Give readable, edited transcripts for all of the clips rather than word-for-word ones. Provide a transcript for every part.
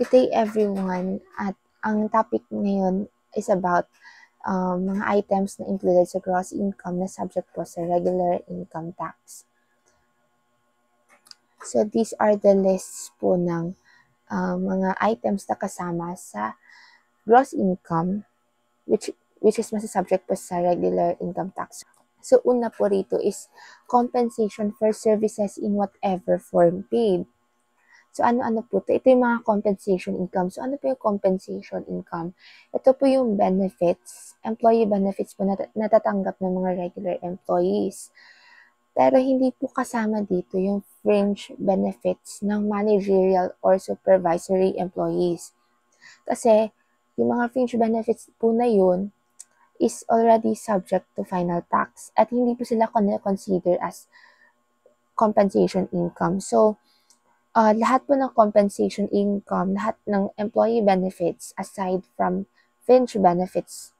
Good day everyone, at ang topic ngayon is about mga items na included sa gross income na subject po sa regular income tax. So these are the lists po ng mga items na kasama sa gross income which is masasubject po sa regular income tax. So una po rito is compensation for services in whatever form paid. So, ano-ano po ito? Ito yung mga compensation income. So, ano po yung compensation income? Ito po yung benefits, employee benefits po natatanggap ng mga regular employees. Pero hindi po kasama dito yung fringe benefits ng managerial or supervisory employees. Kasi, yung mga fringe benefits po na yun is already subject to final tax at hindi po sila consider as compensation income. So, lahat po ng compensation income, lahat ng employee benefits aside from fringe benefits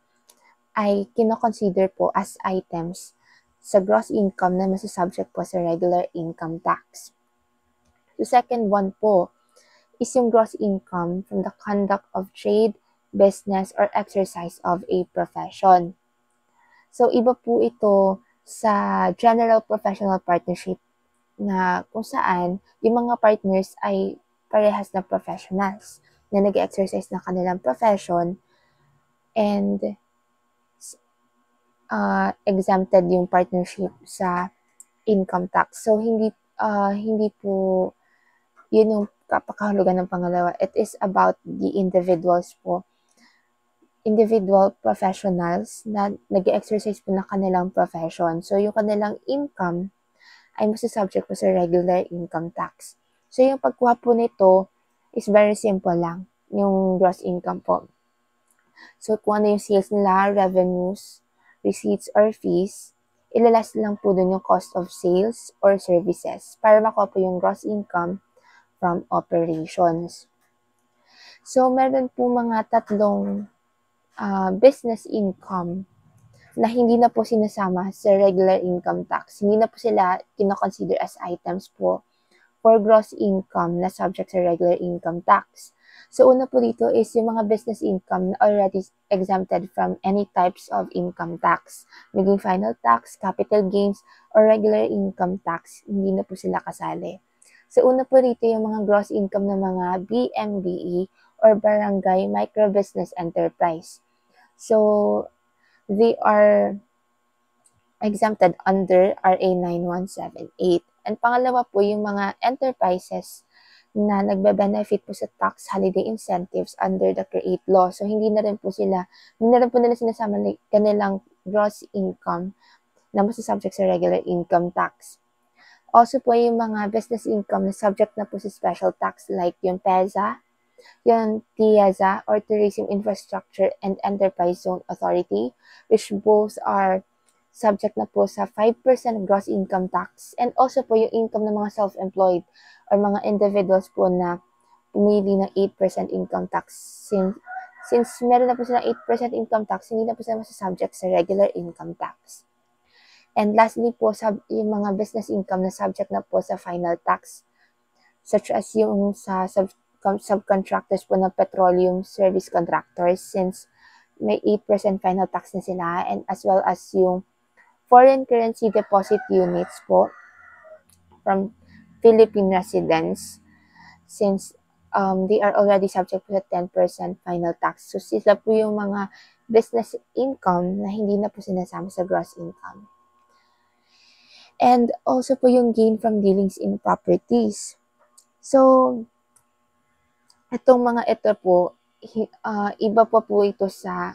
ay kino-consider po as items sa gross income na masasubject po sa regular income tax. The second one po is yung gross income from the conduct of trade, business, or exercise of a profession. So, iba po ito sa general professional partnership na kung saan yung mga partners ay parehas na professionals na nag-exercise ng kanilang profession and exempted yung partnership sa income tax. So, hindi po yun yung kapakahulugan ng pangalawa. It is about the individuals po. Individual professionals na nag-exercise po ng kanilang profession. So, yung kanilang income ay masasubject po sa regular income tax. So, yung pagkuha po nito is very simple lang, yung gross income po. So, kung ano yung sales nila, revenues, receipts, or fees, ilalas lang po dun yung cost of sales or services para makuha po yung gross income from operations. So, meron po mga tatlong business income na hindi na po sinasama sa regular income tax. Hindi na po sila kino-consider as items po for gross income na subject sa regular income tax. So, una po dito is yung mga business income na already exempted from any types of income tax. Maging final tax, capital gains, or regular income tax, hindi na po sila kasali. So, una po dito yung mga gross income ng mga BMBE or Barangay Micro Business Enterprise. So, they are exempted under RA 9178. And pangalawa po, yung mga enterprises na nagbe-benefit po sa tax holiday incentives under the CREATE law. So, hindi na rin po nila sinasama kanilang gross income na masasubject sa regular income tax. Also po, yung mga business income na subject na po sa special tax like yung PEZA, yung TIEZA or Tourism Infrastructure and Enterprise Zone Authority, which both are subject na po sa 5% gross income tax, and also po yung income ng mga self-employed or mga individuals po na pumili ng 8% income tax. Since meron na po silang 8% income tax, hindi na po sila masasubject sa regular income tax. And lastly po, yung mga business income na subject na po sa final tax, such as yung sa subcontractors po ng petroleum service contractors, since may 8% final tax na sila, and as well as yung foreign currency deposit units po from Philippine residents, since they are already subject to the 10% final tax. So, sila po yung mga business income na hindi na po sinasama sa gross income. And also po yung gain from dealings in properties. So, itong mga ito po, iba pa po ito sa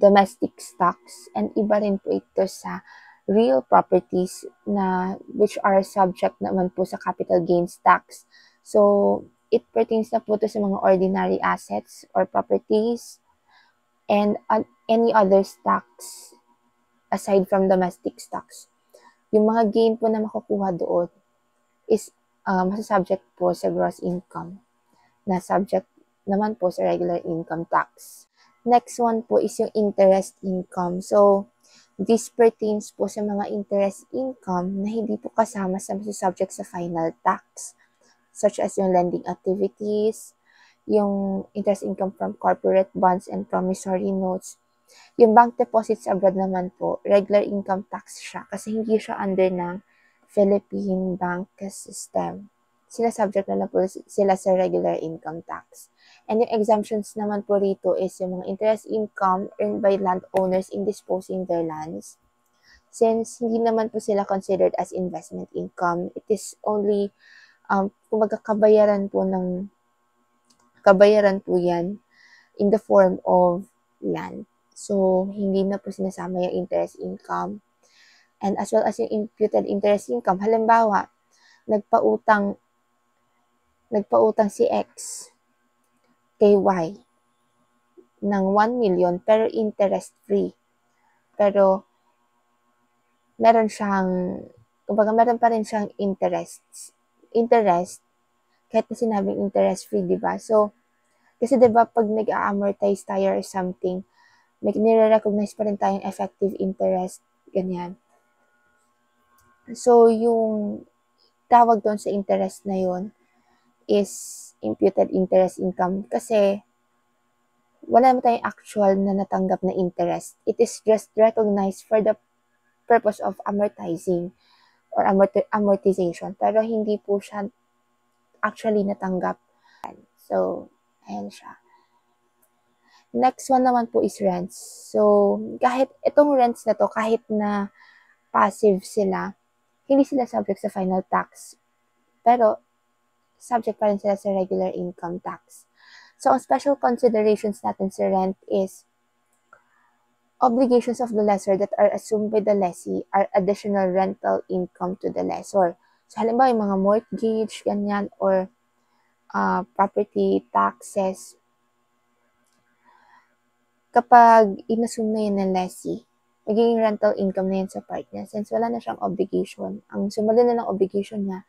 domestic stocks, and iba rin po ito sa real properties na which are subject naman po sa capital gains tax. So, it pertains na po to sa mga ordinary assets or properties and any other stocks aside from domestic stocks. Yung mga gain po na makukuha doon is masasubject po sa gross income na subject naman po sa regular income tax. Next one po is yung interest income. So, this pertains po sa mga interest income na hindi po kasama sa masasubject sa final tax, such as yung lending activities, yung interest income from corporate bonds and promissory notes. Yung bank deposits abroad naman po, regular income tax siya kasi hindi siya under ng Philippine bank system. Sila subject na lang po sila sa regular income tax. And yung exemptions naman po rito is yung mga interest income earned by landowners in disposing their lands. Since hindi naman po sila considered as investment income, it is only, kumbaga kabayaran po yan in the form of land. So, hindi na po sinasama yung interest income. And as well as yung imputed interest income. Halimbawa, nagpautang si X kay Y ng 1 million pero interest free. Pero meron pa rin siyang interest kahit na sinabing interest free, di ba? So, kasi di ba pag nag-amortize tayo or something, may nire-recognize pa rin tayong effective interest, ganyan. So, yung tawag doon sa interest na yun is imputed interest income kasi wala naman tayong actual na natanggap na interest. It is just recognized for the purpose of amortizing or amortization. Pero hindi po siya actually natanggap. So, ayan siya. Next one naman po is rents. So, kahit itong rents na to, kahit na passive sila, hindi sila subject sa final tax. Pero, subject pa rin sila sa regular income tax. So, ang special considerations natin sa rent is obligations of the lessor that are assumed by the lessee are additional rental income to the lessor. So, halimbawa, yung mga mortgage, ganyan, or property taxes, kapag inassume na yun ng lessee, magiging rental income na yun sa part niya since wala na siyang obligation. Ang sumunod na ng obligation niya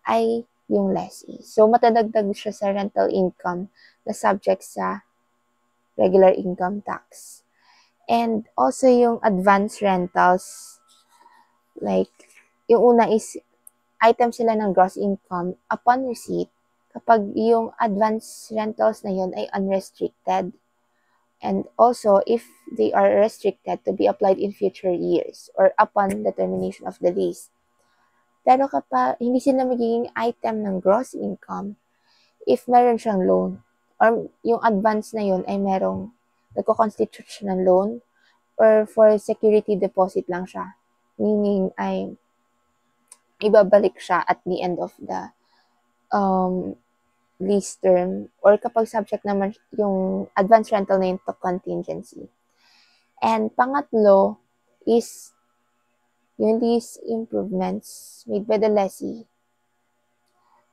ay yung lessee. So, matadagdag siya sa rental income na subject sa regular income tax. And also yung advance rentals, like, yung una is item sila ng gross income upon receipt kapag yung advance rentals na yun ay unrestricted. And also, if they are restricted to be applied in future years or upon the termination of the lease. Pero kapag hindi sila magiging item ng gross income, if meron siyang loan, or yung advance na yun ay merong nagko-constitute siya ng loan, or for security deposit lang siya. Meaning ay ibabalik siya at the end of the lease term, or kapag subject naman yung advance rental na yun to contingency. And pangatlo is yung lease improvements made by the lessee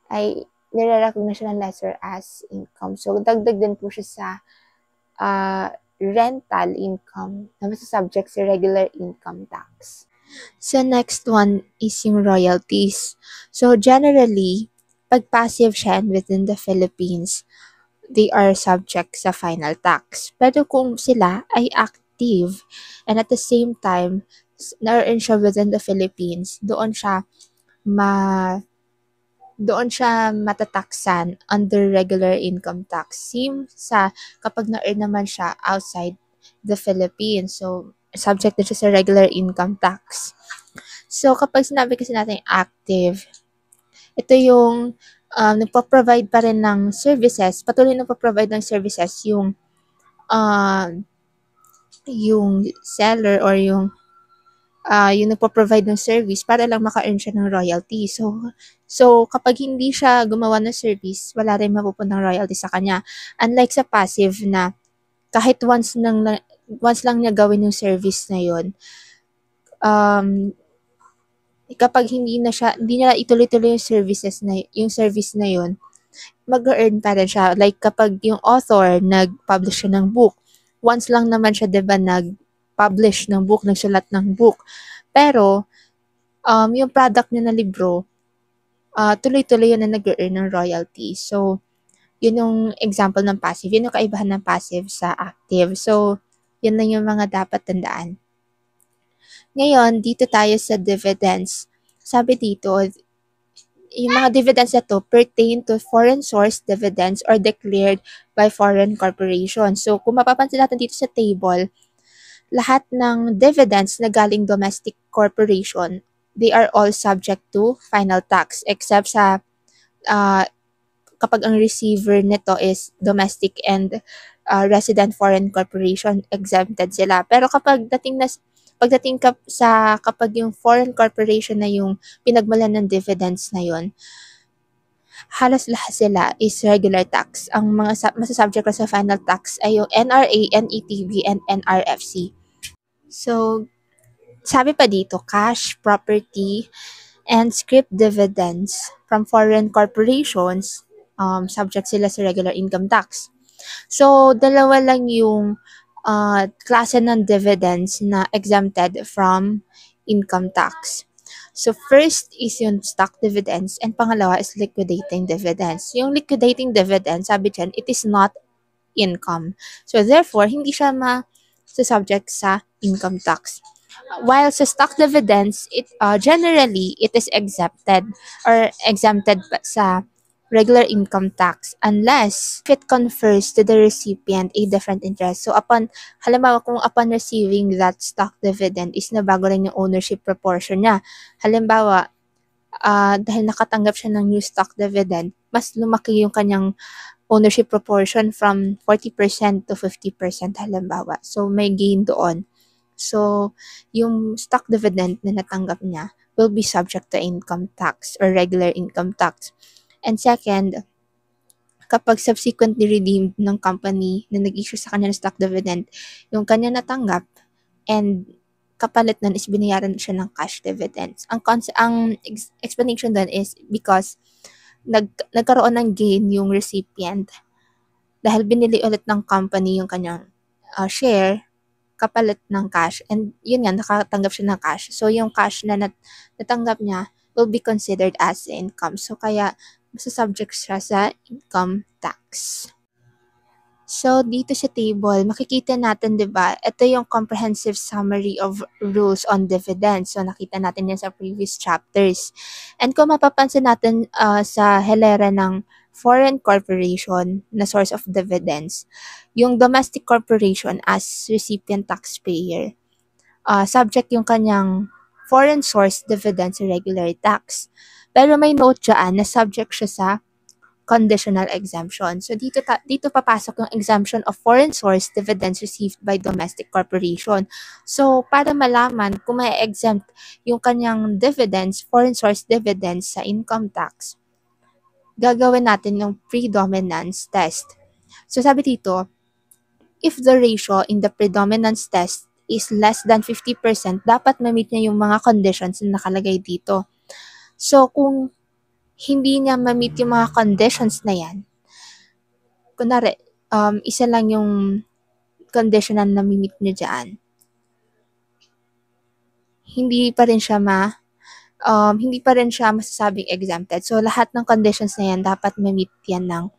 ay nire-recognize ng lessor as income. So, dagdag din po siya sa rental income na masasubject sa regular income tax. So, next one is yung royalties. So, generally, pag passive siya and within the Philippines, they are subject sa final tax. Pero kung sila ay active and at the same time, na-earn siya within the Philippines, doon siya matataksan under regular income tax. Same sa kapag na-earn naman siya outside the Philippines. So, subject na siya sa regular income tax. So, kapag sinabi kasi natin active, ito yung nagpo-provide pa rin ng services, patuloy nagpo-provide ng services yung seller or yung nagpo-provide ng service para lang maka-earn siya ng royalty. So kapag hindi siya gumawa ng service, wala rin mapupuntang royalty sa kanya. Unlike sa passive na kahit once lang niya gawin yung service na yun, kapag hindi niya ituloy-tuloy yung service na yun, mag-earn pa rin siya. Like kapag yung author nag-publish siya ng book, once lang naman siya 'di ba nag-publish ng book, nagsulat ng book. Pero yung product niya na libro, tuloy-tuloy yun na nag-earn ng royalty. So, yun yung example ng passive. Yun yung kaibahan ng passive sa active. So, yun na yung mga dapat tandaan. Ngayon, dito tayo sa dividends. Sabi dito, yung mga dividends na to pertain to foreign source dividends or declared by foreign corporation. So, kung mapapansin natin dito sa table, lahat ng dividends na galing domestic corporation, they are all subject to final tax except sa kapag ang receiver nito is domestic and resident foreign corporation, exempted sila. Pero pagdating sa kapag yung foreign corporation na yung pinagmulan ng dividends na yon, halos lahat sila is regular tax. Ang mga masasubject sa final tax ay yung NRA, NETV, and NRFC. So, sabi pa dito, cash, property, and scrip dividends from foreign corporations, subject sila sa regular income tax. So, dalawa lang yung klase ng dividends na exempted from income tax. So, first is yung stock dividends and pangalawa is liquidating dividends. Yung liquidating dividends, sabi dyan, it is not income. So, therefore, hindi siya subject sa income tax. While sa stock dividends, generally, it is exempted sa regular income tax unless if it confers to the recipient a different interest. So, halimbawa kung upon receiving that stock dividend is nabago rin yung ownership proportion niya. Halimbawa, dahil nakatanggap siya ng new stock dividend, mas lumaki yung kanyang ownership proportion from 40% to 50% halimbawa. So, may gain doon. So, yung stock dividend na natanggap niya will be subject to income tax or regular income tax. And second, kapag subsequently redeemed ng company na nag-issue sa kanya ng stock dividend, yung kanya natanggap and kapalit nun is binayaran siya ng cash dividends. Ang explanation doon is because nagkaroon ng gain yung recipient dahil binili ulit ng company yung kanyang share kapalit ng cash. And yun nga, nakatanggap siya ng cash. So, yung cash na natanggap niya will be considered as income. So, kaya masasubject siya sa income tax. So, dito sa table, makikita natin, di ba, ito yung comprehensive summary of rules on dividends. So, nakita natin yan sa previous chapters. And kung mapapansin natin sa hilera ng foreign corporation na source of dividends, yung domestic corporation as recipient taxpayer, subject yung kanyang foreign source dividends sa regular tax. Pero may note dyan na subject siya sa conditional exemption. So, dito papasok yung exemption of foreign source dividends received by domestic corporation. So, para malaman kung may exempt yung kanyang dividends, foreign source dividends sa income tax, gagawin natin yung predominance test. So, sabi dito, if the ratio in the predominance test is less than 50%, dapat ma-meet niya yung mga conditions na nakalagay dito. So, kung hindi niya ma-meet yung mga conditions na yan, kunwari, isa lang yung condition na na-meet niya dyan, hindi pa rin siya masasabing exempted. So, lahat ng conditions na yan, dapat ma-meet yan ng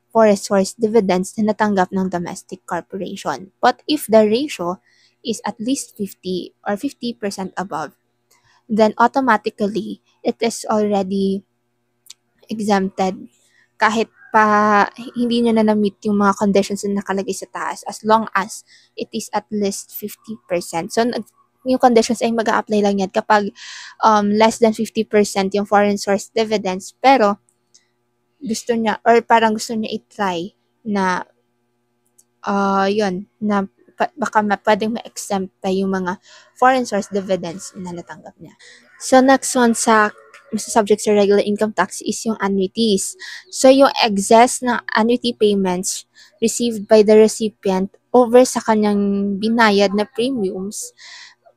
foreign source dividends na natanggap ng domestic corporation. But if the ratio is at least 50 or 50% above, then automatically, it is already exempted kahit pa hindi nyo na na-meet yung mga conditions na nakalagay sa taas as long as it is at least 50%. So, yung conditions ay mag-a-apply lang yan kapag less than 50% yung foreign source dividends pero gusto niya or parang gusto niya i-try na na baka pwedeng ma-exempt pa yung mga foreign source dividends na natanggap niya. So, next one sa subject sa regular income tax is yung annuities. So, yung excess ng annuity payments received by the recipient over sa kanyang binayad na premiums,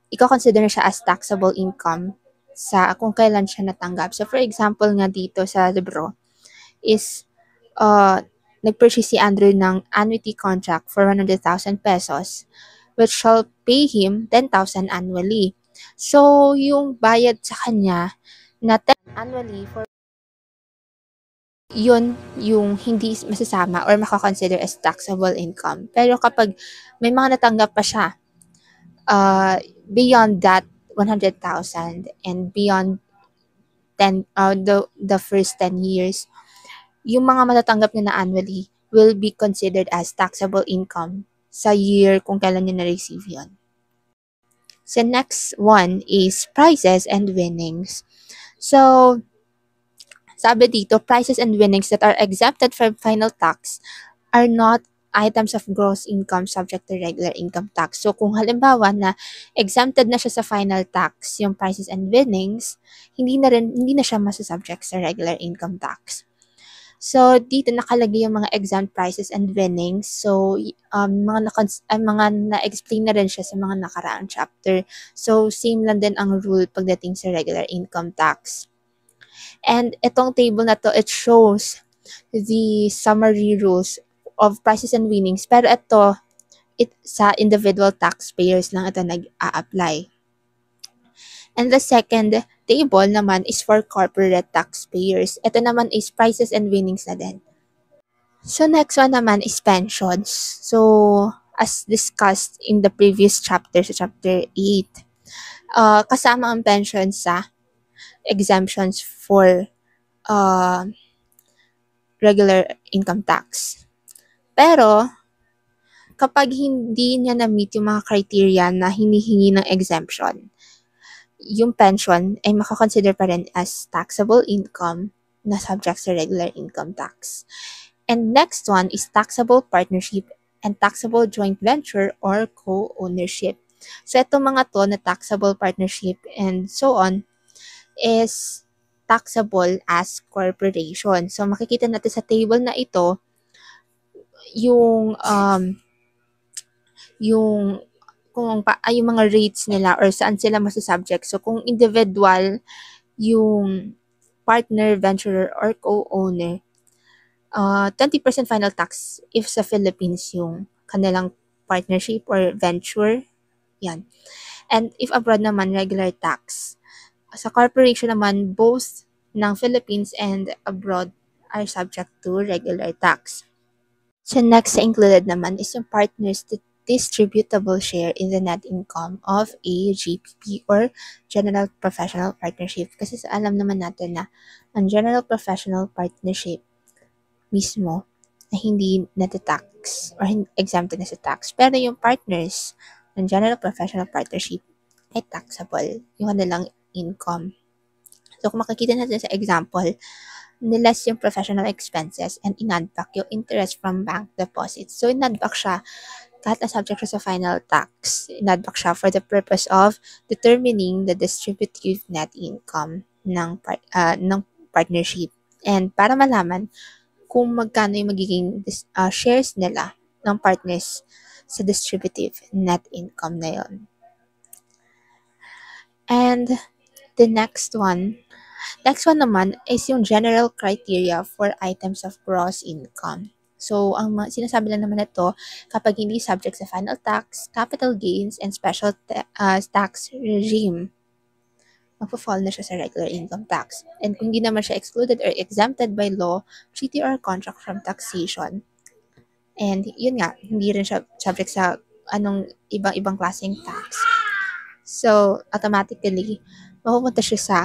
i-consider siya as taxable income sa kung kailan siya natanggap. So, for example nga dito sa libro is nag-purchase si Andrew ng annuity contract for 100,000 pesos which shall pay him 10,000 annually. So, yung bayad sa kanya na 10 annually for yun yung hindi masasama or makakonsider as taxable income. Pero kapag may mga natanggap pa siya beyond that 100,000 and beyond the first 10 years, yung mga matatanggap niya na annually will be considered as taxable income sa year kung kailan niya na-receive yun. So, next one is prizes and winnings. So, sabi dito, prizes and winnings that are exempted from final tax are not items of gross income subject to regular income tax. So, kung halimbawa na exempted na siya sa final tax, yung prizes and winnings, hindi na siya masasubject sa regular income tax. So, dito nakalagay yung mga exempt prices and winnings. So, mga na-explain na rin siya sa mga nakaraang chapter. So, same lang din ang rule pagdating sa regular income tax. And itong table na to, it shows the summary rules of prices and winnings. Pero ito, sa individual taxpayers lang ito nag-a-apply. And the second table naman is for corporate taxpayers. Ito naman is prices and winnings na din. So, next one naman is pensions. So, as discussed in the previous chapter, sa chapter 8, kasama ang pensions sa exemptions for regular income tax. Pero, kapag hindi niya na-meet yung mga criteria na hinihingi ng exemption, yung pension ay makakonsider pa rin as taxable income na subject sa regular income tax. And next one is taxable partnership and taxable joint venture or co-ownership. So, itong mga to na taxable partnership and so on is taxable as corporation. So, makikita natin sa table na ito yung yung mga rates nila or saan sila masasubject. So, kung individual, yung partner, venturer, or co-owner, 20% final tax if sa Philippines yung kanilang partnership or venture. Yan. And if abroad naman, regular tax. Sa corporation naman, both ng Philippines and abroad are subject to regular tax. So next sa included naman is yung partner's distributable share in the net income of a GPP or General Professional Partnership. Kasi alam naman natin na ang General Professional Partnership mismo na hindi natatax or exempted na sa tax. Pero yung partners ng General Professional Partnership ay taxable yung kanilang income. So kung makikita natin sa example, niless yung professional expenses and in-add back yung interest from bank deposits. So, in-add back siya kahit na subject siya sa final tax. In-add back siya for the purpose of determining the distributive net income ng partnership. And para malaman kung magkano yung magiging shares nila ng partners sa distributive net income na yon. And the next one naman is yung general criteria for items of gross income. So, ang sinasabi lang naman ito, kapag hindi subject sa final tax, capital gains, and special tax regime, magpo-fall na siya sa regular income tax. And kung hindi naman siya excluded or exempted by law, treaty or contract from taxation, and yun nga, hindi rin siya subject sa anong ibang klaseng tax. So, automatically, mapupunta siya sa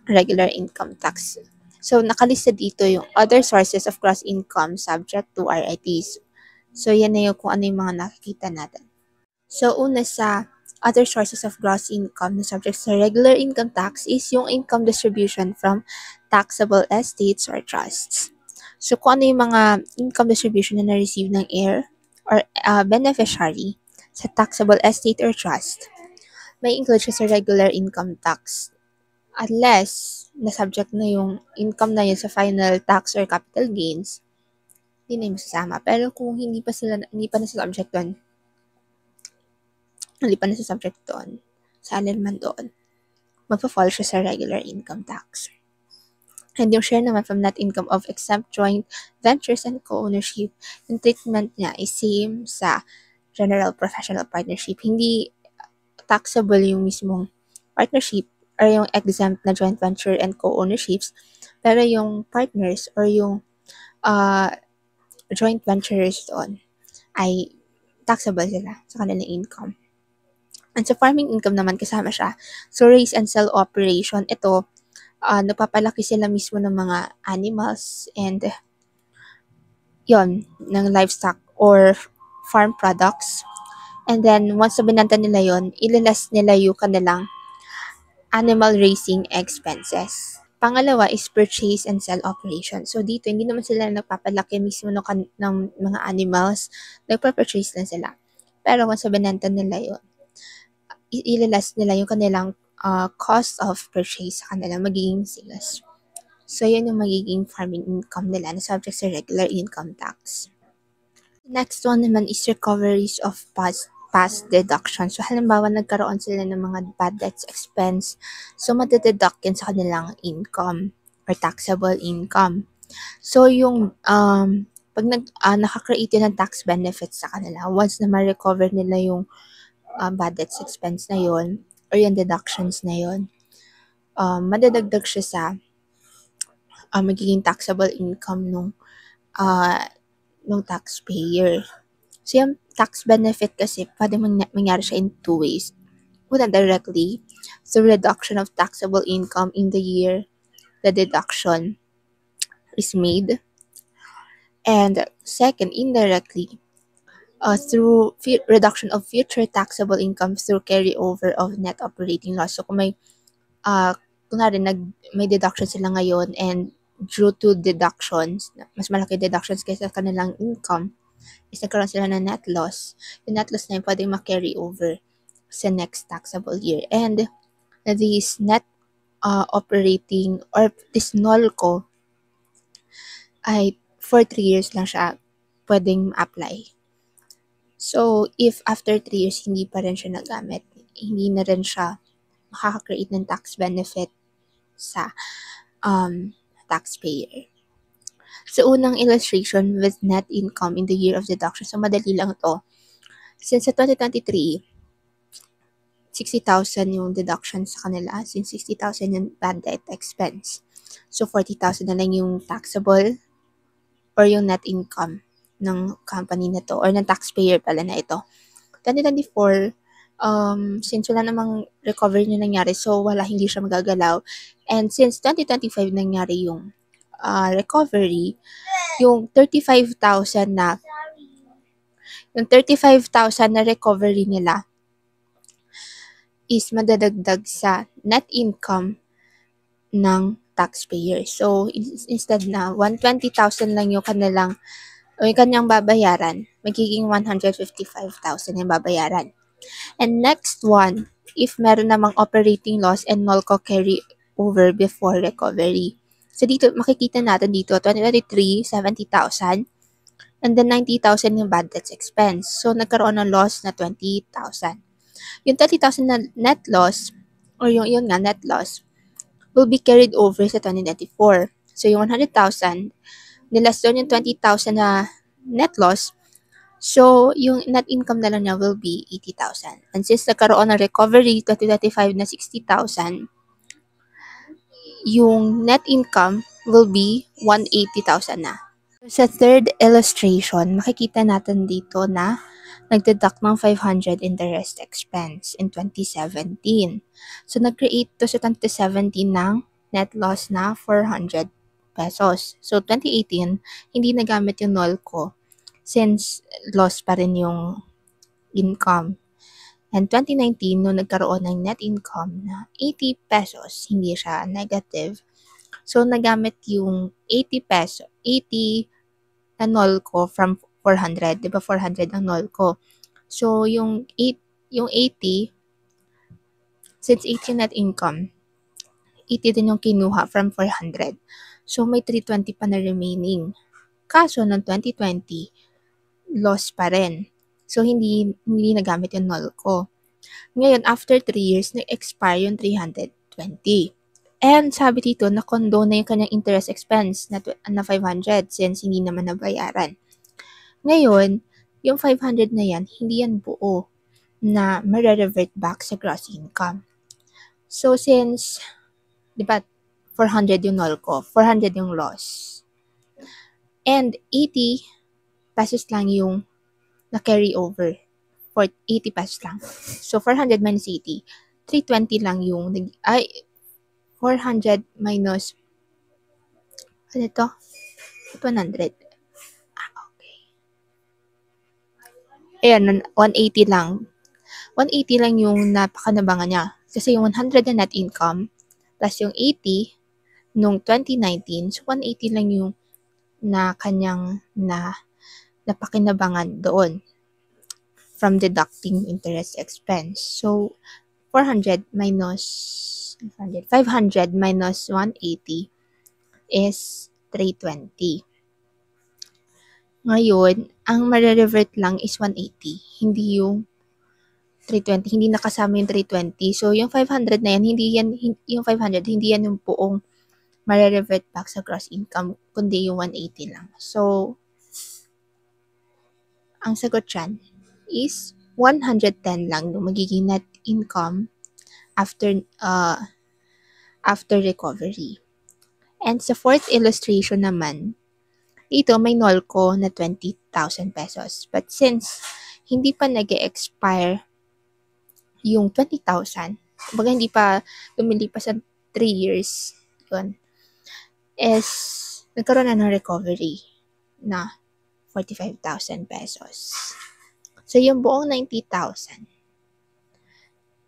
regular income tax. So, nakalista dito yung other sources of gross income subject to RITs. So, yan na yung kung ano yung mga nakikita natin. So, una sa other sources of gross income na subject sa regular income tax is yung income distribution from taxable estates or trusts. So, kung ano yung mga income distribution na na-receive ng heir or beneficiary sa taxable estate or trust, may include siya sa regular income tax. Unless na-subject na yung income na yun sa final tax or capital gains, hindi na yung masasama. Pero kung hindi pa na-subject doon, sa alin doon, magpa-fall siya sa regular income tax. And yung share naman from net income of exempt joint ventures and co-ownership, yung treatment niya is same sa general professional partnership. Hindi taxable yung mismong partnership or yung exempt na joint venture and co-ownerships, pero yung partners or yung joint ventures doon ay taxable sila sa kanilang income. And sa farming income naman, kasama siya. So, raise and sell operation, ito, nagpapalaki sila mismo ng mga animals and yon ng livestock or farm products. And then, once na binenta nila yon, ilalas nila yung kanilang animal raising expenses. Pangalawa is purchase and sell operation. So, dito, hindi naman sila nagpapalaki mismo ng mga animals. Nagpa-purchase lang sila. Pero once na binenta nila yon, ilalas nila yung kanilang cost of purchase sa kanilang magiging sales. So, yun yung magiging farming income nila na subject sa regular income tax. Next one naman is recoveries of past deductions. So, halimbawa, nagkaroon sila ng mga bad debts expense. So, madadeduct yan sa kanilang income or taxable income. So, yung pag nakakreate yun ng tax benefits sa kanila, once na ma-recover nila yung bad debts expense na yun or yung deductions na yun, madadagdag siya sa magiging taxable income nung taxpayer. So, yung tax benefit kasi, pwede mangyari siya in two ways. Una, directly, through reduction of taxable income in the year the deduction is made. And second, indirectly, through reduction of future taxable income through carryover of net operating loss. So, kung may kunwari may deduction sila ngayon and due to deductions, mas malaki deductions kaysa kanilang income, is nagkaroon sila ng net loss. Yung net loss na yun pwedeng ma-carry over sa next taxable year. And this net operating or this NOLCO ay for 3 years lang siya pwedeng apply. So, if after 3 years hindi pa rin siya nagamit, hindi na rin siya makaka-create ng tax benefit sa taxpayer. So, unang illustration with net income in the year of deduction. So, madali lang to. Since sa 2023, 60,000 yung deduction sa kanila. Since 60,000 yung bad debt expense. So, 40,000 na lang yung taxable or yung net income ng company na to or ng taxpayer pala na ito. 2024, since wala namang recovery na nangyari, so hindi siya magagalaw. And since 2025 nangyari yung recovery, yung 35,000 na recovery nila is madadagdag sa net income ng taxpayer. So, instead na 120,000 lang yung kanyang babayaran, magiging 155,000 yung babayaran. And next one, if meron namang operating loss and NOLCO carry over before recovery. So, dito, makikita natin dito, 2023, 70,000. And then, 90,000 yung bad debts expense. So, nagkaroon ng loss na 20,000. Yung 30,000 na net loss, or yun nga, net loss, will be carried over sa 2024. So, yung 100,000, nilas doon yung 20,000 na net loss. So, yung net income na lang niya will be 80,000. And since nagkaroon ng recovery, 2025 na 60,000, yung net income will be 180,000 na. Sa third illustration, makikita natin dito na nagdeduct ng 500 interest expense in 2017. So, nag-create to sa 2017 ng net loss na 400 pesos. So, 2018, hindi nagamit yung NOLCO since loss pa rin yung income. And 2019, nung nagkaroon ng net income na 80 pesos, hindi siya negative. So, nagamit yung 80 na NOLCO from 400. Diba 400 ang NOLCO? So, yung 80, since 80 net income, 80 din yung kinuha from 400. So, may 320 pa na remaining. Kaso, ng 2020, loss pa rin. So, hindi nagamit yung NOLCO. Ngayon, after 3 years, nag-expire yung 320. And sabi dito, na-condo na yung kanyang interest expense na 500 since hindi naman nabayaran. Ngayon, yung 500 na yan, hindi yan buo na ma-revert back sa gross income. So, since, di ba, 400 yung NOLCO, 400 yung loss. And 80 pesos lang yung na-carry over. For 80 pesos lang. So, 400 minus 80, 320 lang yung, 400 minus, ano ito? 100. Okay. Ayan, 180 lang. 180 lang yung napakanabangan niya. Kasi yung 100 na net income, plus yung 80 nung 2019, so 180 lang yung na kanyang napakinabangan doon from deducting interest expense. So, 400 minus 500 minus 180 is 320. Ngayon, ang mare-revert lang is 180, hindi yung 320, hindi nakasama yung 320. So, yung 500 na yan, yung 500, hindi yan yung buong mare-revert back sa gross income, kundi yung 180 lang. So, ang sagot dyan is 110 lang yung magiging net income after recovery. And sa fourth illustration naman, dito may NOLCO na 20,000 pesos. But since hindi pa nag-expire yung 20,000, kumbaga hindi pa lumilipas sa 3 years, yun, is nagkaroon na ng recovery na 45,000 pesos. So, yung buong 90,000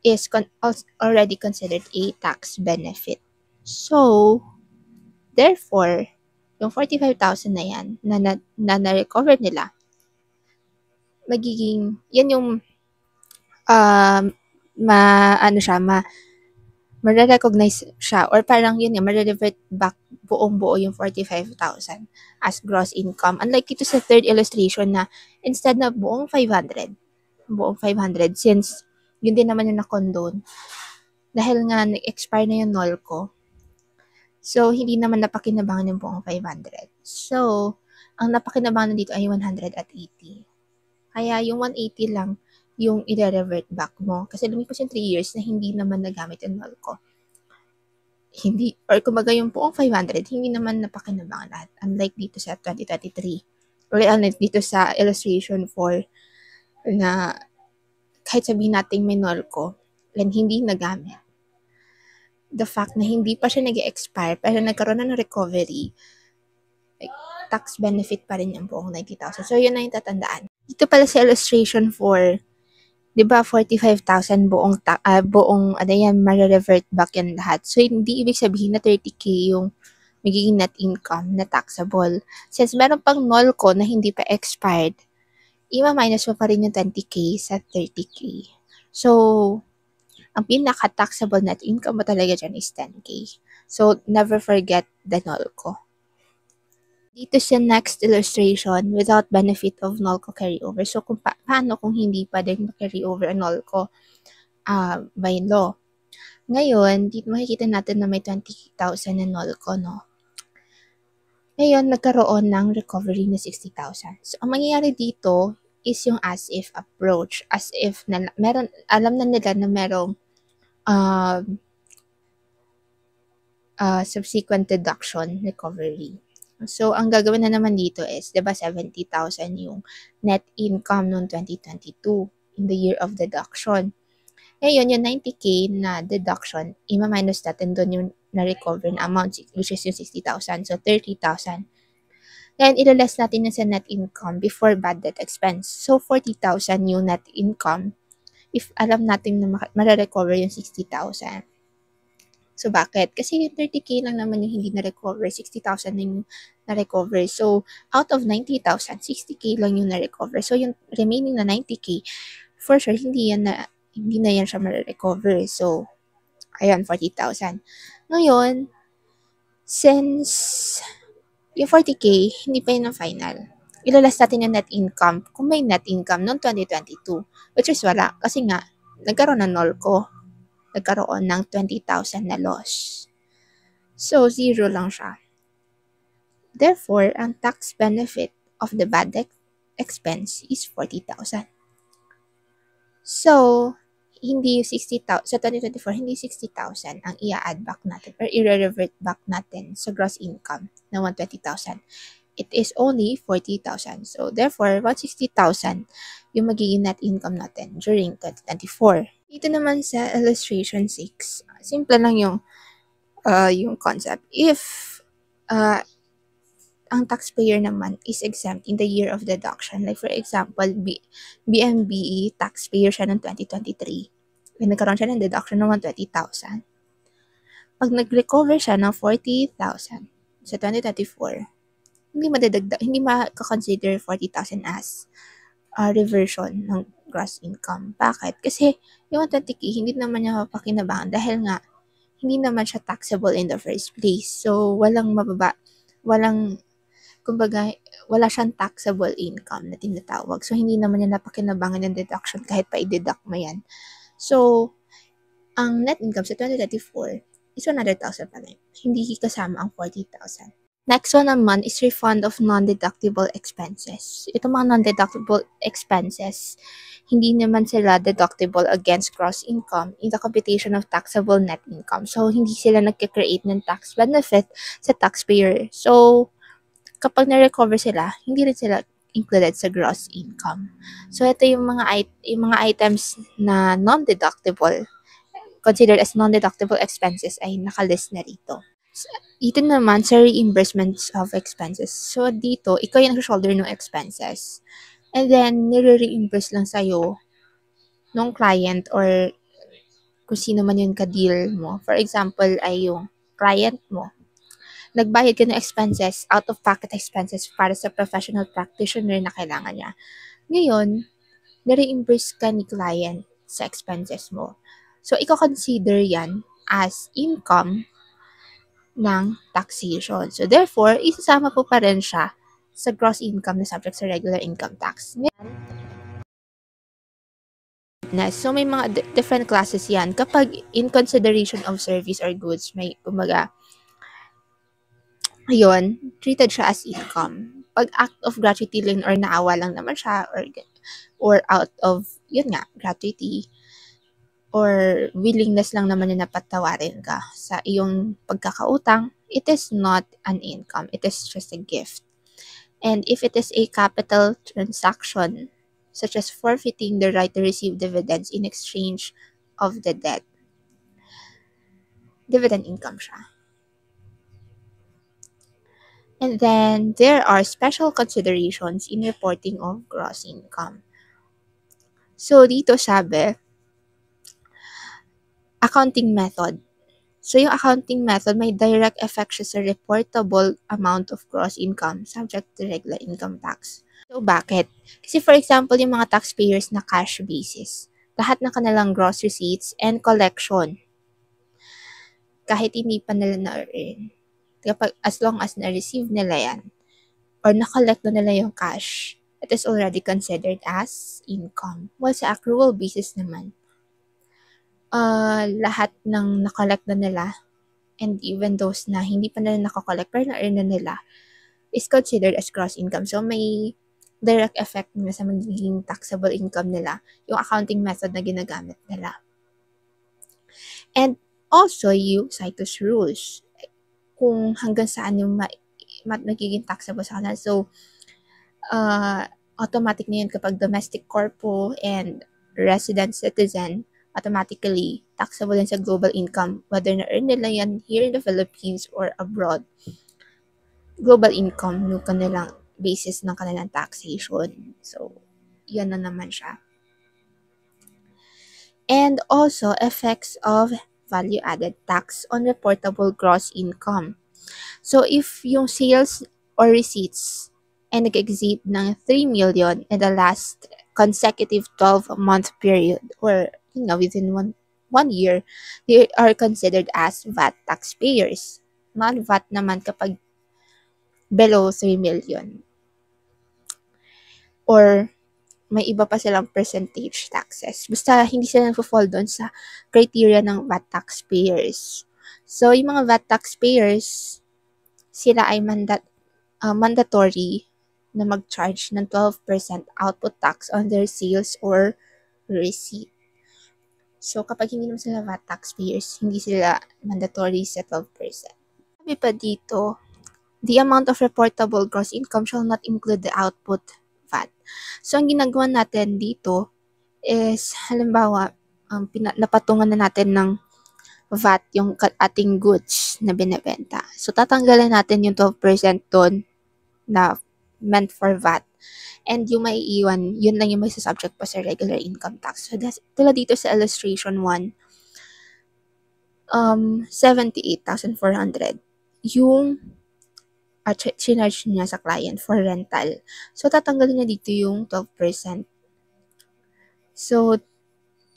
is already considered a tax benefit. So, therefore, yung 45,000 na yan na-recover nila, magiging, yan yung ma-recognize siya, or parang yun yung ma-revert back buong-buo yung 45,000 as gross income. Unlike ito sa third illustration na instead na buong 500, since yun din naman yung na-condone, dahil nga nag-expire na yung NOLCO, so hindi naman napakinabangan yung buong 500. So, ang napakinabangan dito ay 180. Kaya yung 180 lang yung i-revert back mo. Kasi lumipas yung 3 years na hindi naman nagamit yung NOLCO. Hindi, or kumbaga yung buong 500, hindi naman napakinabangan lahat. Unlike dito sa 2033. Or unlike dito sa illustration 4, na kahit sabihin natin may NOLCO, and hindi nagamit, the fact na hindi pa siya nag-expire, pero nagkaroon na ng recovery, tax benefit pa rin yung buong 90,000. So, yun na yung tatandaan. Dito pala sa illustration 4, di ba 45,000 buong mare-revert back yan lahat. So, hindi ibig sabihin na 30K yung magiging net income na taxable. Since meron pang NOLCO na hindi pa expired, ima-minus mo pa rin yung 20K sa 30K. So, ang pinaka-taxable net income mo talaga dyan is 10K. So, never forget the NOLCO. Dito sa next illustration, without benefit of NOLCO carryover. So, paano kung hindi pa din carry over ang NOLCO by law? Ngayon, dito makikita natin na may 20,000 na NOLCO, no? Ngayon, nagkaroon ng recovery na 60,000. So, ang mangyayari dito is yung as-if approach. As if na alam na nila na merong subsequent deduction recovery. So, ang gagawin na naman dito is, di ba, 70,000 yung net income noong 2022 in the year of deduction. Ngayon, yung 90K na deduction, ima-minus natin doon yung na-recover na amount, which is yung 60,000. So, 30,000. Ngayon, ilaless natin yun sa net income before bad debt expense. So, 40,000 yung net income if alam natin na mara-recover yung 60,000. So, bakit? Kasi yung 30K lang naman yung hindi na-recover, 60,000 na yung na-recover. So, out of 90,000, 60K lang yung na-recover. So, yung remaining na 90K, for sure, hindi na yan siya ma-recover. So, ayun, 40,000. Ngayon, since yung 40K, hindi pa yun ang final, ilalas natin yung net income kung may net income noong 2022, which is wala. Kasi nga, nagkaroon ng NOLCO. Nagkaroon ng 20,000 na loss. So, zero lang siya. Therefore, ang tax benefit of the bad debt expense is 40,000. So, hindi 60,000, sa 2024, hindi 60,000 ang i-add back natin or i-revert back natin sa gross income na 120,000. It is only 40,000. So, therefore, 160,000 yung magiging net income natin during 2024. Dito naman sa illustration 6, simple lang yung yung concept. If ang taxpayer naman is exempt in the year of deduction, like for example, BMBE taxpayer siya ng 2023, and nagkaroon siya ng deduction ng 120,000. Pag nag-recover siya ng 40,000 sa 2024, hindi makakonsider 40,000 as reversion ng gross income. Bakit? Kasi yung 20K, hindi naman niya mapakinabangan dahil nga, hindi naman siya taxable in the first place. So, kumbaga, wala siyang taxable income na tinatawag. So, hindi naman niya napakinabangan ng deduction kahit pa i-deduct mo yan. So, ang net income sa 2034 is 100,000 pa rin. Hindi kasama ang 40,000. Next one naman is refund of non-deductible expenses. Itong mga non-deductible expenses, hindi naman sila deductible against gross income in the computation of taxable net income. So, hindi sila nagka-create ng tax benefit sa taxpayer. So, kapag na-recover sila, hindi rin sila included sa gross income. So, ito yung mga items na non-deductible, considered as non-deductible expenses ay nakalist na rito. Dito naman sa reimbursements of expenses. So, dito, ikaw yung nag-shoulder ng expenses. And then, nire-reimburse lang sa'yo ng client or kung sino man yung ka-deal mo. For example, ay yung client mo. Nagbayad ka ng expenses, out-of-pocket expenses para sa professional practitioner na kailangan niya. Ngayon, nire-reimburse ka ni client sa expenses mo. So, i-consider yan as income ng taxation. So, therefore, isasama po pa rin siya sa gross income na subject sa regular income tax. So, may mga different classes yan. Kapag in consideration of service or goods, may, kumbaga, ayun, treated siya as income. Pag act of gratuity lang or naawa lang naman siya or out of, yun nga, gratuity or willingness lang naman na napatawarin ka sa iyong pagkakautang, it is not an income. It is just a gift. And if it is a capital transaction, such as forfeiting the right to receive dividends in exchange of the debt, dividend income siya. And then, there are special considerations in reporting of gross income. So, dito sabi, accounting method. So, yung accounting method, may direct effect siya sa reportable amount of gross income subject to regular income tax. So, bakit? Kasi for example, yung mga taxpayers na cash basis, lahat ng kanilang gross receipts and collection, kahit hindi pa nila na-earn, as long as na-receive nila yan, or na-collect na nila yung cash, it is already considered as income. While sa accrual basis naman, lahat ng na-collect na nila, and even those na hindi pa nila nakakollect pero na-earn na nila, is considered as gross income. So, may direct effect na sa magiging taxable income nila, yung accounting method na ginagamit nila. And also, yung CITUS rules, kung hanggang saan yung magiging taxable sa kanila. So, automatic na yun kapag domestic corpo and resident citizen, automatically taxable yan sa global income, whether na-earn nila yan here in the Philippines or abroad. Global income yung kanilang basis ng kanilang taxation. So, yan na naman siya. And also, effects of value-added tax on reportable gross income. So, if yung sales or receipts ay nag-exceed ng 3 million in the last consecutive 12-month period or within one year, they are considered as VAT taxpayers. Non-VAT naman kapag below 3 million. Or may iba pa silang percentage taxes. Basta hindi sila nagpo-fall doon sa criteria ng VAT taxpayers. So, yung mga VAT taxpayers, sila ay mandatory na mag-charge ng 12% output tax on their sales or receipt. So, kapag hindi naman sila VAT taxpayers, hindi sila mandatory sa 12%. Sabi pa dito, the amount of reportable gross income shall not include the output VAT. So, ang ginagawa natin dito is, halimbawa, napatungan na natin ng VAT yung ating goods tax na binebenta. So, tatanggalin natin yung 12% doon na meant for VAT. And yung maiiwan, yun lang yung may subject pa sa regular income tax. So, that's, tulad dito sa illustration 1, 78,400 yung charge niya sa client for rental. So, tatanggalin niya dito yung 12%. So,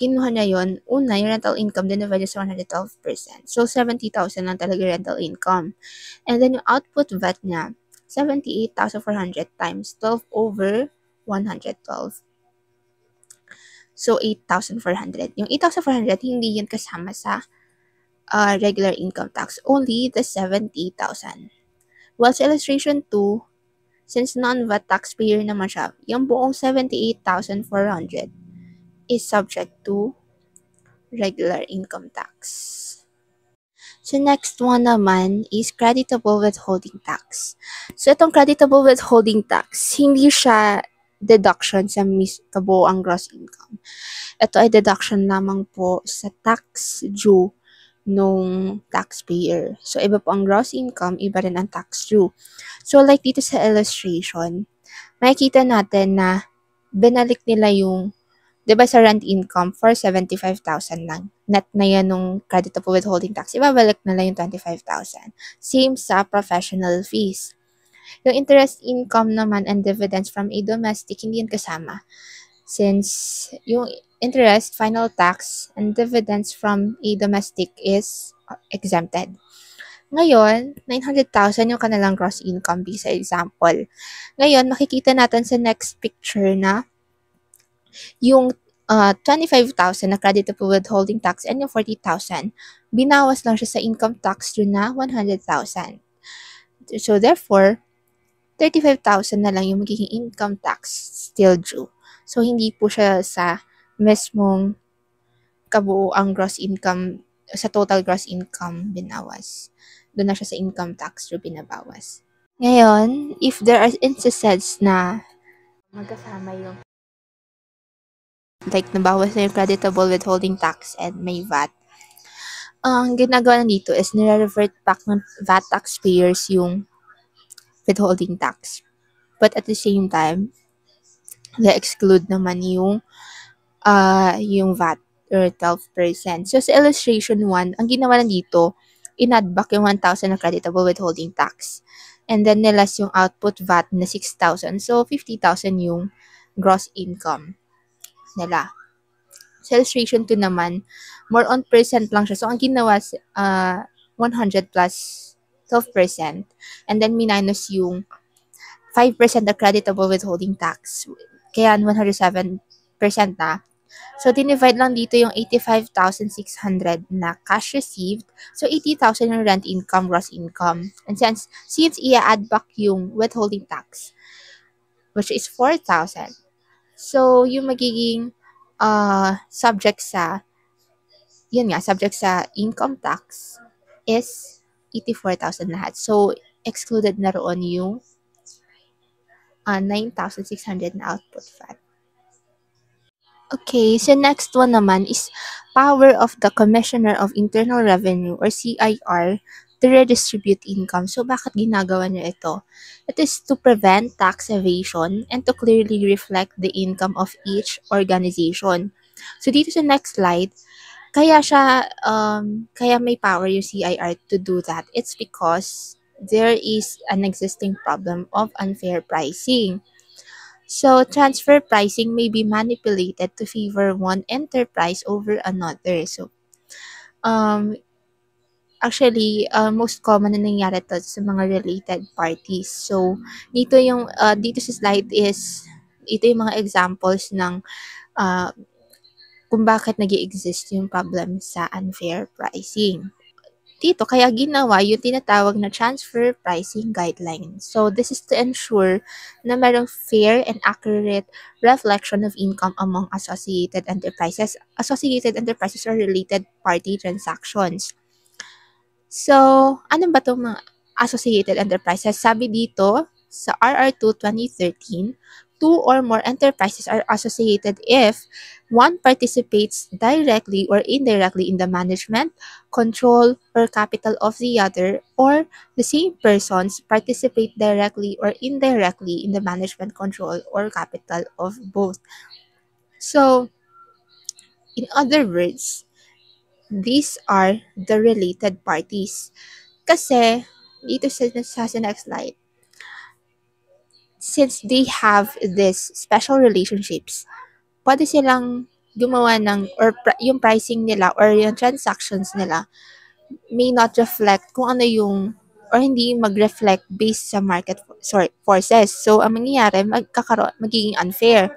kinuha niya yun. Una, yung rental income, then divided sa 112%. So, 70,000 lang talaga rental income. And then, yung output VAT niya, 78,400 times 12 over 112. So, 8,400. Yung 8,400, hindi yun kasama sa regular income tax. Only the 70,000. While sa illustration 2, since non-VAT taxpayer naman siya, yung buong 78,400 is subject to regular income tax. So, next one naman is creditable withholding tax. So, itong creditable withholding tax, hindi siya deduction sa kabuoang gross income. Ito ay deduction lamang po sa tax due nung taxpayer. So, iba po ang gross income, iba rin ang tax due. So, like dito sa illustration, makikita natin na binalik nila yung, di ba sa rent income for 75,000 lang. Net na yan nung creditable withholding tax. Ibabalik nila yung 25,000. Same sa professional fees. Yung interest income naman and dividends from a domestic, hindi yan kasama. Since yung interest, final tax, and dividends from a domestic is exempted. Ngayon, 900,000 yung kanilang gross income sa example. Ngayon, makikita natin sa next picture na yung 25,000 na creditable withholding tax and yung 40,000, binawas lang siya sa income tax due na 100,000. So, therefore, 35,000 na lang yung magiging income tax still due. So, hindi po siya sa mismong kabuuang gross income, sa total gross income binawas. Doon na siya sa income tax due binabawas. Ngayon, if there are instances na magkasama yung like nabawas na yung creditable withholding tax and may VAT, ang ginagawa na dito is nire-revert back ng VAT taxpayers yung withholding tax. But at the same time, they exclude naman yung VAT or 12%. So, sa illustration 1, ang ginawa na dito, in-add back yung 1,000 na creditable withholding tax. And then, nilas yung output VAT na 6,000. So, 50,000 yung gross income nila. Sa illustration 2 naman, more on percent lang siya. So, ang ginawa, 100 plus 12%. And then, minus yung 5% na creditable withholding tax. Kaya 107% na. So, dinivide lang dito yung 85,600 na cash received. So, 80,000 yung rent income, gross income. And since i-add back yung withholding tax, which is 4,000. So, yung magiging subject sa income tax is 84,000 lahat. So, excluded na roon yung 9,600 na output VAT. Okay, so next one naman is power of the Commissioner of Internal Revenue or CIR to redistribute income. So, bakit ginagawa niya ito? It is to prevent tax evasion and to clearly reflect the income of each organization. So, dito sa next slide, kaya may power yung CIR to do that. It's because there is an existing problem of unfair pricing. So, transfer pricing may be manipulated to favor one enterprise over another. So, actually, most common na nangyari to sa mga related parties. So, dito sa slide is, ito yung mga examples ng kung bakit nag-i-exist yung problem sa unfair pricing. Dito, kaya ginawa yung tinatawag na transfer pricing guidelines. So, this is to ensure na merong fair and accurate reflection of income among associated enterprises. Associated enterprises or related party transactions. So, ano ba itong mga associated enterprises? Sabi dito, sa RR2 2013, two or more enterprises are associated if one participates directly or indirectly in the management, control, or capital of the other, or the same persons participate directly or indirectly in the management, control, or capital of both. So, in other words, these are the related parties. Kasi, dito sa next slide, since they have this special relationships, pwede silang gumawa ng, or yung pricing nila or yung transactions nila may not reflect kung ano yung, or hindi mag-reflect based sa market forces. So, ang mangyayari, magiging unfair.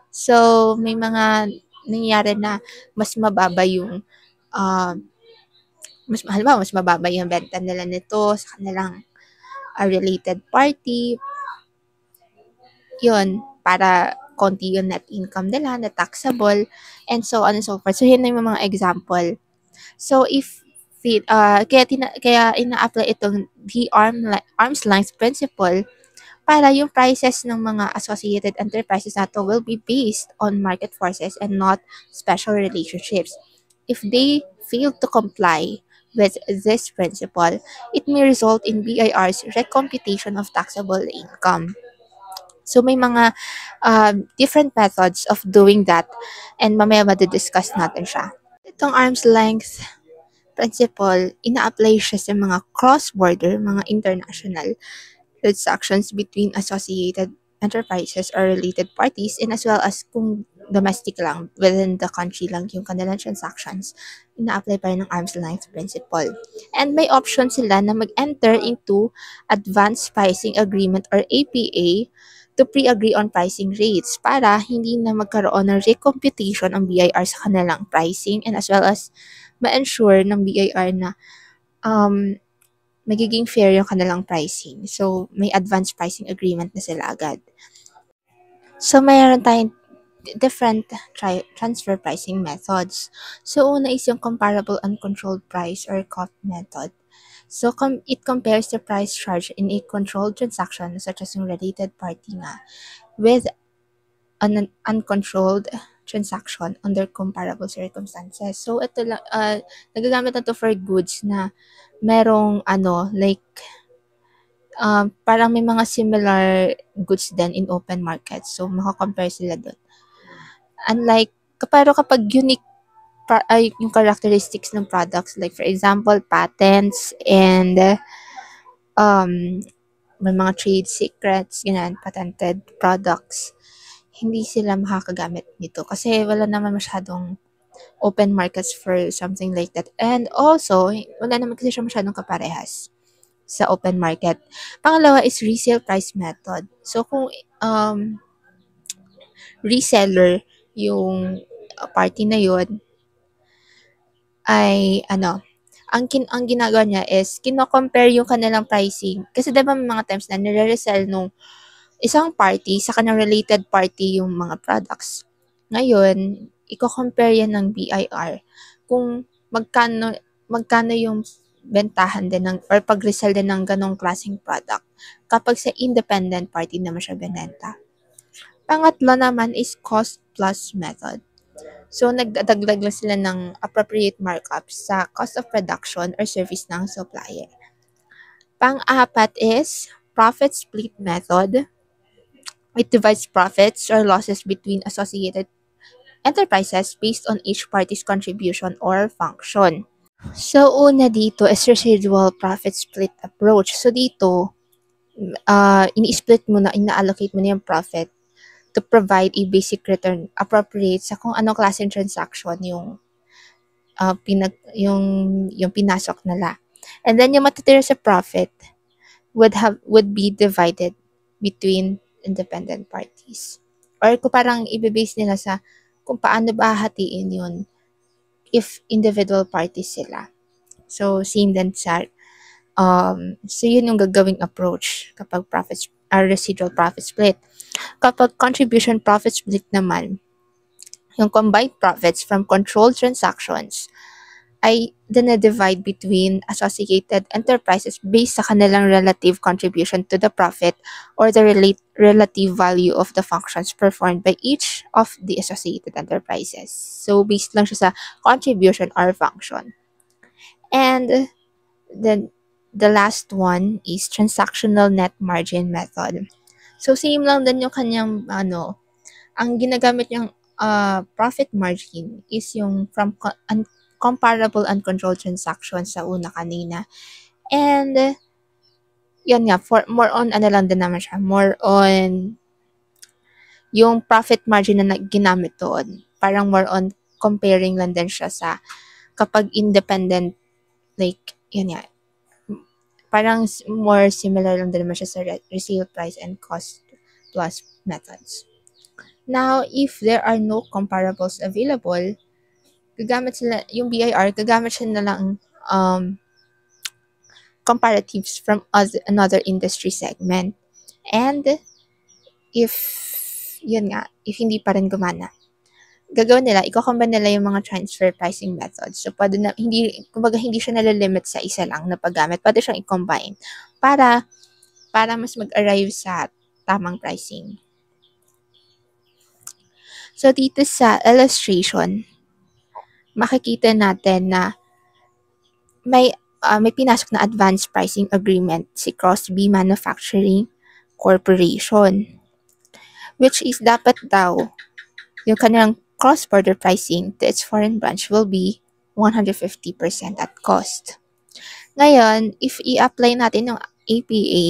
So, may mga nangyayari na mas mababa yung, uh, halimbawa, mas mababa yung benta nila nito sa kanilang related party. Yun, para konti yung net income nila na taxable, and so on and so forth. So, yun na yung mga example. So, kaya ina-apply itong the arm's length principle para yung prices ng mga associated enterprises nato will be based on market forces and not special relationships. If they fail to comply with this principle, it may result in BIR's recomputation of taxable income. So, may mga different methods of doing that, and mamaya madidiscuss natin siya. Itong arm's length principle, ina-apply siya sa mga cross-border, mga international transactions between associated enterprises or related parties, and as well as kung domestic lang, within the country lang yung kanilang transactions, ina-apply pa rin ng arm's length principle. And may option sila na mag-enter into advanced pricing agreement or APA to pre-agree on pricing rates para hindi na magkaroon ng recomputation ang BIR sa kanilang pricing, and as well as ma-ensure ng BIR na magiging fair yung kanilang pricing. So, may advanced pricing agreement na sila agad. So, mayroon tayong different transfer pricing methods. So, una is yung comparable uncontrolled price or COP method. So, it compares the price charged in a controlled transaction such as yung related party nga with an uncontrolled transaction under comparable circumstances. So, ito lang, nagagamit na to for goods na merong parang may mga similar goods din in open market. So, makakompare sila dun. Unlike, pero kapag unique yung characteristics ng products, like for example, patents and may mga trade secrets, ganyan, patented products, hindi sila makakagamit nito kasi wala naman masyadong open markets for something like that. And also, wala naman kasi siya masyadong kaparehas sa open market. Pangalawa is resale price method. So, kung reseller yung party na yun, ay ang ginagawa niya is kino-compare yung kanilang pricing. Kasi diba may mga times na nire-resell nung isang party sa kanyang related party yung mga products. Ngayon, i-compare yan ng BIR kung magkano yung bentahan din ng or pag-resell din ng ganong klaseng product kapag sa independent party naman siya binenta. Pangatlo naman is cost plus method. So, nagdadagdag lang sila ng appropriate markup sa cost of production or service ng supplier. Pang-apat is profit split method. It divides profits or losses between associated enterprises based on each party's contribution or function. So, una dito is residual profit split approach. So, dito, ini-split mo na, ina-allocate mo na yung profit to provide a basic return appropriate sa kung anong klaseng transaction yung pinasok nila. And then yung matitira sa profit would be divided between independent parties. Or kung parang i-base nila sa kung paano ba hatiin yun if individual parties sila. So, same din sa so yun yung gagawing approach kapag residual profit split. Kapag contribution profit split naman, yung combined profits from controlled transactions ay dinedivide between associated enterprises based sa kanilang relative contribution to the profit or the relative value of the functions performed by each of the associated enterprises. So, based lang siya sa contribution or function. And then, the last one is transactional net margin method. So, same lang din yung kanyang, ang ginagamit niyang profit margin is yung from comparable uncontrolled transactions sa una kanina. And, yun nga, for more on, lang din naman siya, more on yung profit margin na ginamit doon. Parang more on comparing lang din siya sa kapag independent, like, yun nga, parang more similar lang din naman siya sa resale price and cost plus methods. Now, if there are no comparables available, gagamit sila, yung BIR, gagamit siya na lang comparatives from another industry segment. And if, yun nga, if hindi pa rin gumana, gagawin nila, i-combine nila yung mga transfer pricing methods. So, pwede na, kumbaga hindi siya nalilimit sa isa lang na paggamit. Pwede siyang i-combine para mas mag-arrive sa tamang pricing. So, dito sa illustration, makikita natin na may pinasok na advanced pricing agreement si Crosby Manufacturing Corporation, which is dapat daw yung kanilang cross-border pricing to its foreign branch will be 150% at cost. Ngayon, if i-apply natin yung APA,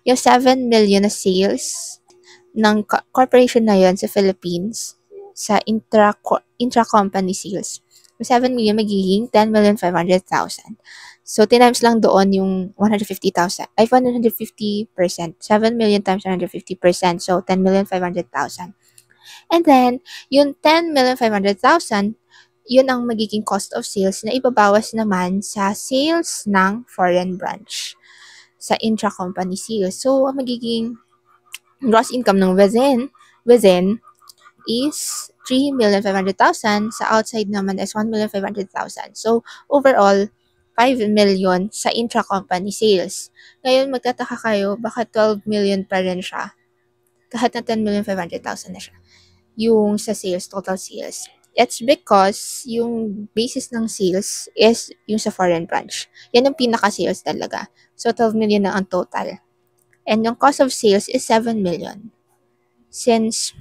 yung 7 million na sales ng corporation na yun sa Philippines, sa intra-company sales, yung 7 million magiging 10,500,000. So, tinimes lang doon yung 150,000. Ay, 150%. 7 million times 150%. So, 10,500,000. And then, yung 10,500,000, yun ang magiging cost of sales na ibabawas naman sa sales ng foreign branch sa intra-company sales. So, ang magiging gross income ng within is 3,500,000. Sa outside naman is 1,500,000. So, overall, 5 million sa intra-company sales. Ngayon, magtataka kayo, baka 12 million pa rin siya. Kahit na 10,500,000 na siya. Yung sa sales, total sales. It's because yung basis ng sales is yung sa foreign branch. Yan yung pinaka-sales talaga. So, 12 million na ang total. And yung cost of sales is 7 million. Since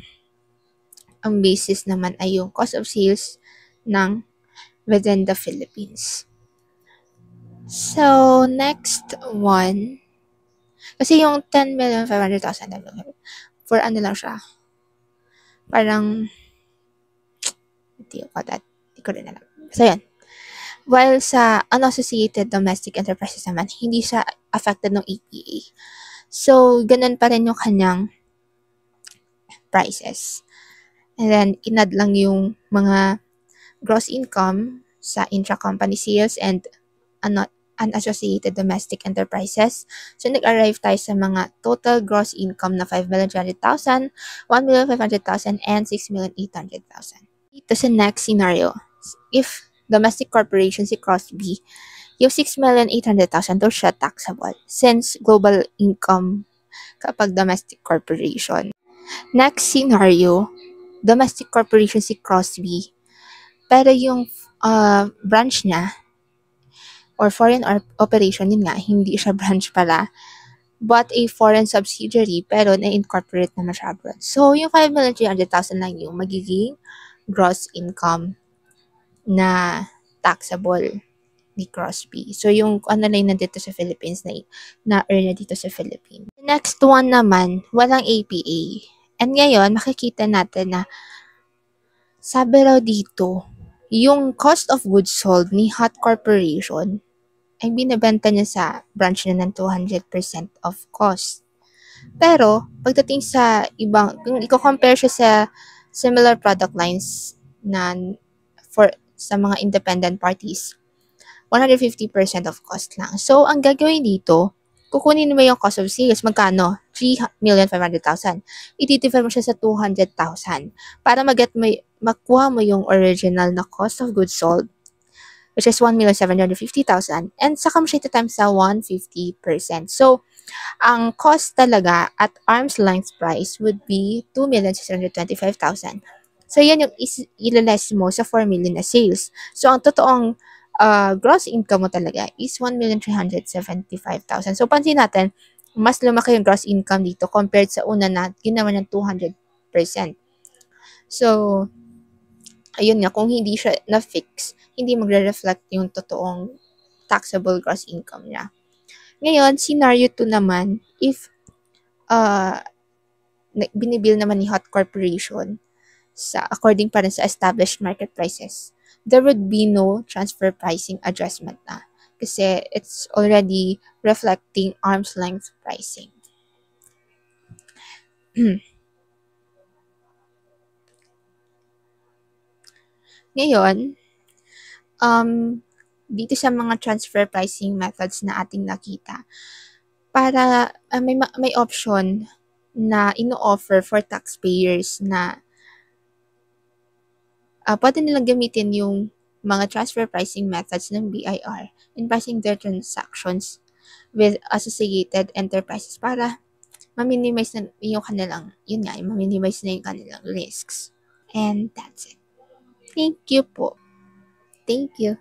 ang basis naman ay yung cost of sales ng within the Philippines. So, next one. Kasi yung 10,500,000 for ano lang siya. Parang hindi ko rin alam. So, yan. While sa unassociated domestic enterprises naman, hindi siya affected ng APA. So, ganun pa rin yung kanyang prices. And then, inad lang yung mga gross income sa intra-company sales and unassociated domestic enterprises. So, nag-arrive tayo sa mga total gross income na 5,200,000, 1,500,000, and 6,800,000. Ito sa next scenario. If domestic corporation si Crosby, yung 6,800,000 daw siya taxable since global income kapag domestic corporation. Next scenario, domestic corporation si Crosby, pero yung branch niya or foreign operation, yun nga, hindi siya branch pala, but a foreign subsidiary, pero na-incorporate naman siya abroad. So, yung 5,300,000 lang yung magiging gross income na taxable ni Crosby. So, yung ano na yun nandito sa Philippines na earn na dito sa Philippines. Next one naman, walang APA. And ngayon, makikita natin na sabi raw dito, yung cost of goods sold ni Hot Corporation ay binibenta niya sa branch na ng 200% of cost. Pero, pagdating sa ibang, kung i-compare siya sa similar product lines na sa mga independent parties, 150% of cost lang. So, ang gagawin dito, kukunin mo yung cost of sales. Magkano? 3,500,000. I-divide mo siya sa 200,000 para makuha mo yung original na cost of goods sold which is 1,750,000. And saka mo siya times sa 150%. So, ang cost talaga at arm's length price would be 2,625,000. So, yan yung ilaless mo sa 4 million na sales. So, ang totoong gross income mo talaga is 1,375,000. So, pansin natin, mas lumaki yung gross income dito compared sa una na ginawa ng 200%. So, ayun nga, kung hindi siya na-fix, hindi magre-reflect yung totoong taxable gross income niya. Ngayon, scenario 2 naman, if binibill naman ni Hot Corporation sa according pa rin sa established market prices, there would be no transfer pricing adjustment na. Kasi it's already reflecting arm's length pricing. Ngayon, dito sa mga transfer pricing methods na ating nakita, para may option na ino-offer for taxpayers na pwede nilang gamitin yung mga transfer pricing methods ng BIR in pricing their transactions with associated enterprises para ma-minimize na yung kanilang, ma-minimize na yung kanilang risks. And that's it. Thank you po. Thank you.